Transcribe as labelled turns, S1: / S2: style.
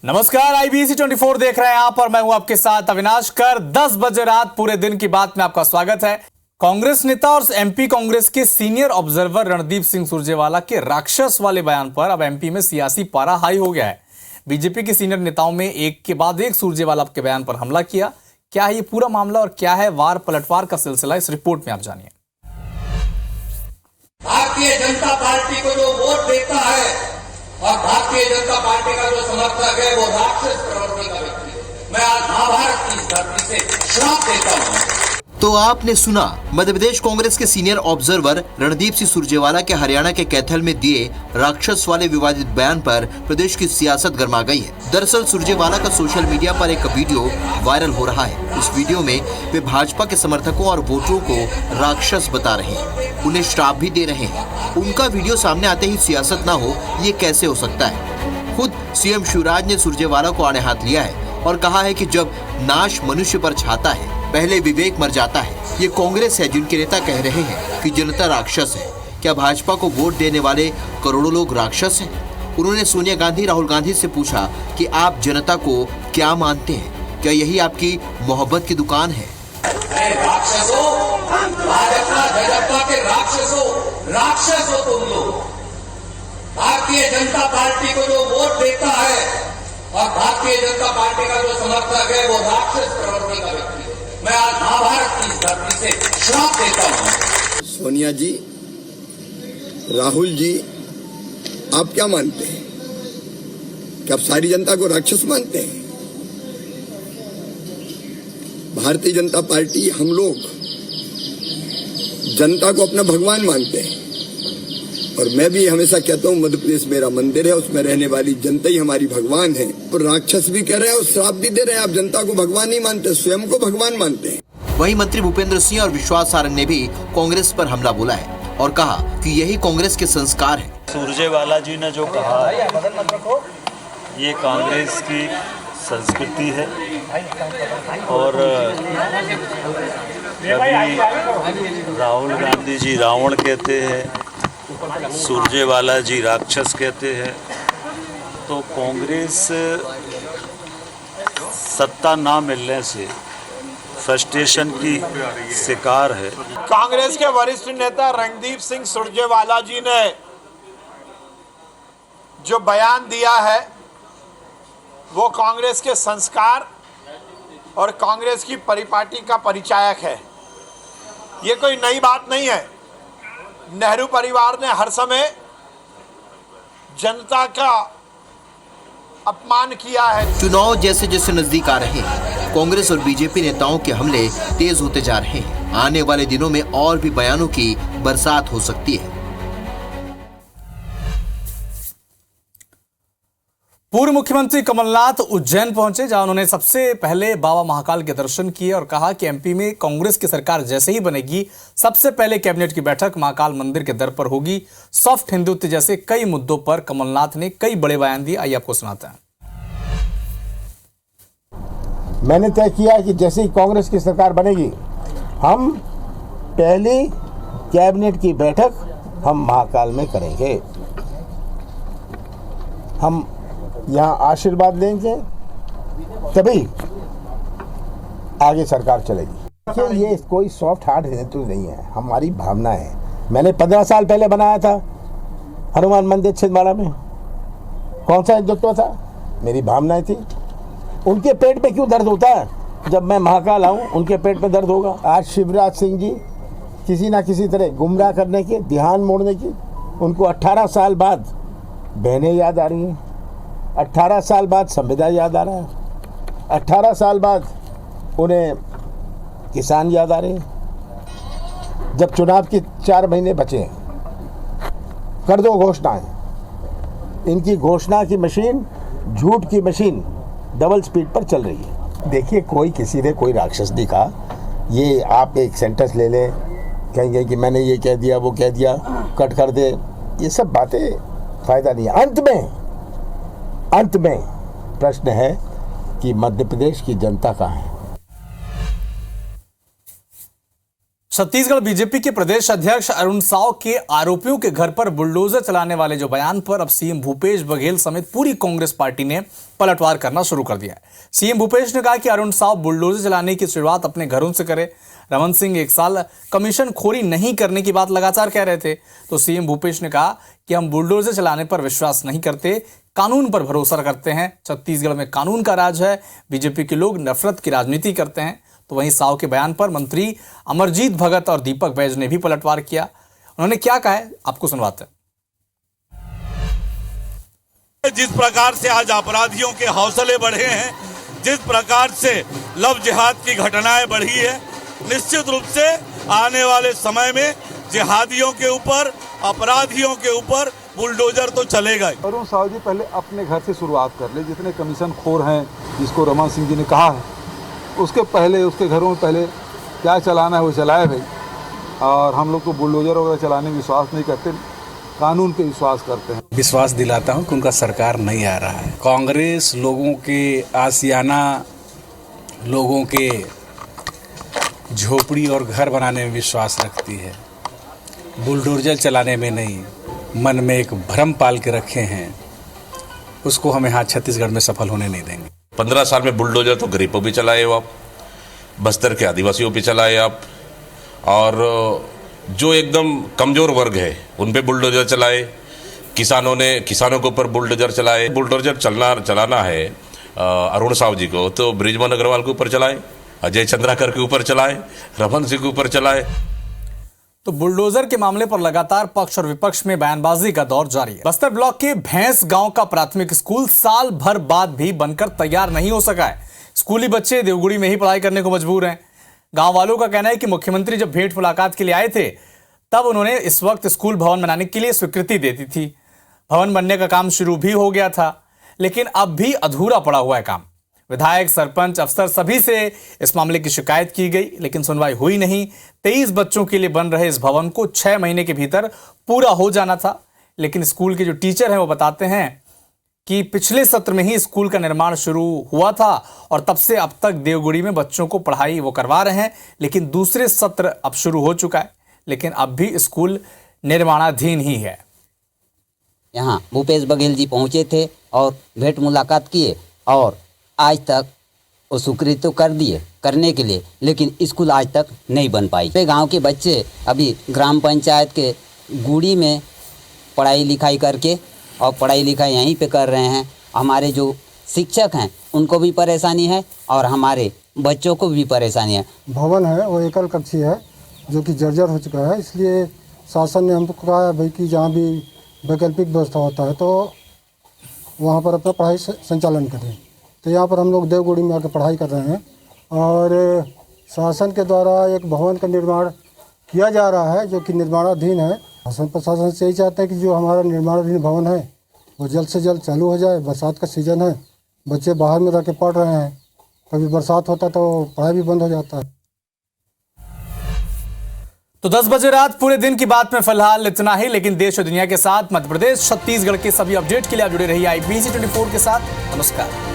S1: नमस्कार, IBC 24 देख रहे हैं आप और मैं हूं आपके साथ अविनाश कर। 10 बजे रात पूरे दिन की बात में आपका स्वागत है। कांग्रेस नेता और MP कांग्रेस के सीनियर ऑब्जर्वर रणदीप सिंह सुरजेवाला के राक्षस वाले बयान पर अब MP में सियासी पारा हाई हो गया है। बीजेपी के सीनियर नेताओं में एक के बाद एक सुरजेवाला के बयान पर हमला किया। क्या है ये पूरा मामला और क्या है वार पलटवार का सिलसिला, इस रिपोर्ट में आप जानिए।
S2: भारतीय जनता पार्टी को जो वोट देता है और भारतीय जनता पार्टी का जो समर्थक है वो राक्षस प्रवृत्ति का व्यक्ति है। मैं आज महाभारत की इस धरती से श्राप देता हूं।
S3: तो आपने सुना मध्य प्रदेश कांग्रेस के सीनियर ऑब्जर्वर रणदीप सिंह सुरजेवाला के हरियाणा के कैथल में दिए राक्षस वाले विवादित बयान पर प्रदेश की सियासत गर्मा गई है। दरअसल सुरजेवाला का सोशल मीडिया पर एक वीडियो वायरल हो रहा है। इस वीडियो में वे भाजपा के समर्थकों और वोटरों को राक्षस बता रहे हैं, उन्हें श्राप भी दे रहे हैं। उनका वीडियो सामने आते ही सियासत न हो, ये कैसे हो सकता है। खुद CM शिवराज ने सुरजेवाला को आड़े हाथ लिया है और कहा है कि जब नाश मनुष्य पर छाता है पहले विवेक मर जाता है। ये कांग्रेस है जिनके नेता कह रहे हैं कि जनता राक्षस है। क्या भाजपा को वोट देने वाले करोड़ों लोग राक्षस हैं? उन्होंने सोनिया गांधी, राहुल गांधी से पूछा कि आप जनता को क्या मानते हैं? क्या यही आपकी मोहब्बत की दुकान है?
S2: राक्षसों, भाजपा के राक्षसों तुम लोग। भारतीय जनता पार्टी को जो वोट देता है और भारतीय जनता पार्टी का जो समर्थक है वो राक्षस प्रवृत्ति का व्यक्ति है। मैं आज महाभारत की इस धरती से श्राप देता हूं।
S4: सोनिया जी, राहुल जी, आप क्या मानते हैं? क्या आप सारी जनता को राक्षस मानते हैं? भारतीय जनता पार्टी, हम लोग जनता को अपना भगवान मानते हैं और मैं भी हमेशा कहता हूँ मध्य प्रदेश मेरा मंदिर है, उसमें रहने वाली जनता ही हमारी भगवान है। और राक्षस भी कह रहे हैं और श्राप भी दे रहे हैं। आप जनता को भगवान नहीं मानते, स्वयं को भगवान मानते हैं।
S3: वहीं मंत्री भूपेंद्र सिंह और विश्वास सारंग ने भी कांग्रेस पर हमला बोला है और कहा कि यही कांग्रेस के संस्कार है।
S5: सुरजेवाला जी ने जो कहा ये कांग्रेस की संस्कृति है और कभी राहुल गांधी जी रावण कहते हैं, सुरजेवाला जी राक्षस कहते हैं। तो कांग्रेस सत्ता ना मिलने से फ्रस्ट्रेशन की शिकार है।
S6: कांग्रेस के वरिष्ठ नेता रणदीप सिंह सुरजेवाला जी ने जो बयान दिया है वो कांग्रेस के संस्कार और कांग्रेस की परिपाटी का परिचायक है। ये कोई नई बात नहीं है। नेहरू परिवार ने हर समय जनता का अपमान किया है।
S3: चुनाव जैसे जैसे नजदीक आ रहे हैं, कांग्रेस और बीजेपी नेताओं के हमले तेज होते जा रहे हैं। आने वाले दिनों में और भी बयानों की बरसात हो सकती है।
S1: पूर्व मुख्यमंत्री कमलनाथ उज्जैन पहुंचे, जहां उन्होंने सबसे पहले बाबा महाकाल के दर्शन किए और कहा कि MP में कांग्रेस की सरकार जैसे ही बनेगी सबसे पहले कैबिनेट की बैठक महाकाल मंदिर के दर पर होगी। सॉफ्ट हिंदुत्व जैसे कई मुद्दों पर कमलनाथ ने कई बड़े बयान दिए। आइए आपको सुनाते हैं।
S7: मैंने तय किया कि जैसे ही कांग्रेस की सरकार बनेगी हम पहली कैबिनेट की बैठक हम महाकाल में करेंगे। हम यहाँ आशीर्वाद लेंगे तभी आगे सरकार चलेगी। ये कोई सॉफ्ट हार्ट हिंदुत्व नहीं है, हमारी भावना है। मैंने 15 साल पहले बनाया था हनुमान मंदिर छिंदवाड़ा में। कौन सा हिंदुत्व था? मेरी भावनाएं थी। उनके पेट में क्यों दर्द होता है? जब मैं महाकाल आऊँ उनके पेट में दर्द होगा। आज शिवराज सिंह जी किसी ना किसी तरह गुमराह करने की, ध्यान मोड़ने की, उनको 18 साल बाद बहनें याद आ रही हैं, 18 साल बाद संविदा याद आ रहा है, 18 साल बाद उन्हें किसान याद आ रहे हैं। जब चुनाव के 4 महीने बचे हैं, कर दो घोषणाएं। इनकी घोषणा की मशीन, झूठ की मशीन डबल स्पीड पर चल रही है। देखिए, कोई किसी ने कोई राक्षस नहीं कहा। ये आप एक सेंटेंस ले लें, कहेंगे कि मैंने ये कह दिया, वो कह दिया, कट कर दे, ये सब बातें फायदा नहीं है। अंत में प्रश्न है कि मध्य प्रदेश की जनता कहाँ है।
S1: छत्तीसगढ़ बीजेपी के प्रदेश अध्यक्ष अरुण साव के आरोपियों के घर पर बुलडोजर चलाने वाले जो बयान पर अब सीएम भूपेश बघेल समेत पूरी कांग्रेस पार्टी ने पलटवार करना शुरू कर दिया है। सीएम भूपेश ने कहा कि अरुण साव बुलडोजर चलाने की शुरुआत अपने घरों से करे। रमन सिंह 1 साल कमीशन खोरी नहीं करने की बात लगातार कह रहे थे, तो सीएम भूपेश ने कहा कि हम बुलडोजर चलाने पर विश्वास नहीं करते, कानून पर भरोसा करते हैं। छत्तीसगढ़ में कानून का राज है, बीजेपी के लोग नफरत की राजनीति करते हैं। तो वहीं साव के बयान पर मंत्री अमरजीत भगत और दीपक बैज ने भी पलटवार किया। उन्होंने क्या कहा है आपको सुनवाते हैं।
S8: जिस प्रकार से आज अपराधियों के हौसले बढ़े हैं, जिस प्रकार से लव जिहाद की घटनाएं बढ़ी है, निश्चित रूप से आने वाले समय में जिहादियों के ऊपर, अपराधियों के ऊपर बुलडोजर तो चलेगा ही।
S9: अरुण साव जी पहले अपने घर से शुरुआत कर ले। जितने कमीशन खोर हैं, जिसको रमन सिंह जी ने कहा है, उसके पहले उसके घरों में पहले क्या चलाना है वो चलाए भाई। और हम लोग को बुलडोजर वगैरह चलाने में विश्वास नहीं करते, कानून पे विश्वास करते हैं।
S10: विश्वास दिलाता हूं कि उनका सरकार नहीं आ रहा है। कांग्रेस लोगों के आशियाना, लोगों के झोपड़ी और घर बनाने में विश्वास रखती है, बुलडोजर चलाने में नहीं। मन में एक भ्रम पाल के रखे हैं, उसको हम यहाँ छत्तीसगढ़ में सफल होने नहीं देंगे।
S11: 15 साल में बुलडोजर तो गरीबों पे चलाए हो आप, बस्तर के आदिवासियों पे चलाए आप, और जो एकदम कमजोर वर्ग है उन पे बुलडोजर चलाए। किसानों के ऊपर बुलडोजर चलाए। बुलडोजर चलाना है अरुण साव जी को तो बृजमोहन अग्रवाल के ऊपर चलाए, अजय चंद्राकर के ऊपर चलाए, रमन सिंह के ऊपर चलाए।
S1: तो बुलडोजर के मामले पर लगातार पक्ष और विपक्ष में बयानबाजी का दौर जारी है। बस्तर ब्लॉक के भैंस गांव का प्राथमिक स्कूल साल भर बाद भी बनकर तैयार नहीं हो सका है। स्कूली बच्चे देवगुड़ी में ही पढ़ाई करने को मजबूर हैं। गांव वालों का कहना है कि मुख्यमंत्री जब भेंट मुलाकात के लिए आए थे, तब उन्होंने इस वक्त स्कूल भवन बनाने के लिए स्वीकृति दे दी थी। भवन बनने का काम शुरू भी हो गया था, लेकिन अब भी अधूरा पड़ा हुआ है काम। विधायक, सरपंच, अफसर सभी से इस मामले की शिकायत की गई, लेकिन सुनवाई हुई नहीं। 23 बच्चों के लिए बन रहे इस भवन को 6 महीने के भीतर पूरा हो जाना था, लेकिन स्कूल के जो टीचर हैं वो बताते हैं कि पिछले सत्र में ही स्कूल का निर्माण शुरू हुआ था और तब से अब तक देवगुड़ी में बच्चों को पढ़ाई वो करवा रहे हैं, लेकिन दूसरे सत्र अब शुरू हो चुका है, लेकिन अब भी स्कूल निर्माणाधीन ही है।
S12: यहाँ भूपेश बघेल जी पहुँचे थे और भेंट मुलाकात किए और आज तक वो स्वीकृति तो कर दिए करने के लिए, लेकिन स्कूल आज तक नहीं बन पाई। गांव के बच्चे अभी ग्राम पंचायत के गुड़ी में पढ़ाई लिखाई करके और पढ़ाई लिखाई यहीं पे कर रहे हैं। हमारे जो शिक्षक हैं उनको भी परेशानी है और हमारे बच्चों को भी परेशानी है।
S13: भवन है वो एकल कक्षीय है जो कि जर्जर हो चुका है, इसलिए शासन ने हमको कहा भाई कि जहाँ भी वैकल्पिक व्यवस्था होता है तो वहाँ पर अपना पढ़ाई संचालन करें। तो यहाँ पर हम लोग देवगुड़ी में आकर पढ़ाई कर रहे हैं और शासन के द्वारा एक भवन का निर्माण किया जा रहा है जो कि निर्माणाधीन है। शासन प्रशासन से यही चाहते हैं कि जो हमारा निर्माणाधीन भवन है वो जल्द से जल्द चालू हो जाए। बरसात का सीज़न है, बच्चे बाहर में रह के पढ़ रहे हैं, कभी बरसात होता तो पढ़ाई भी बंद हो जाता है।
S1: तो 10 बजे रात पूरे दिन की बात में फिलहाल इतना ही, लेकिन देश और दुनिया के साथ मध्य प्रदेश, छत्तीसगढ़ के सभी अपडेट के लिए आप जुड़े रहिए IBC 24 के साथ। नमस्कार।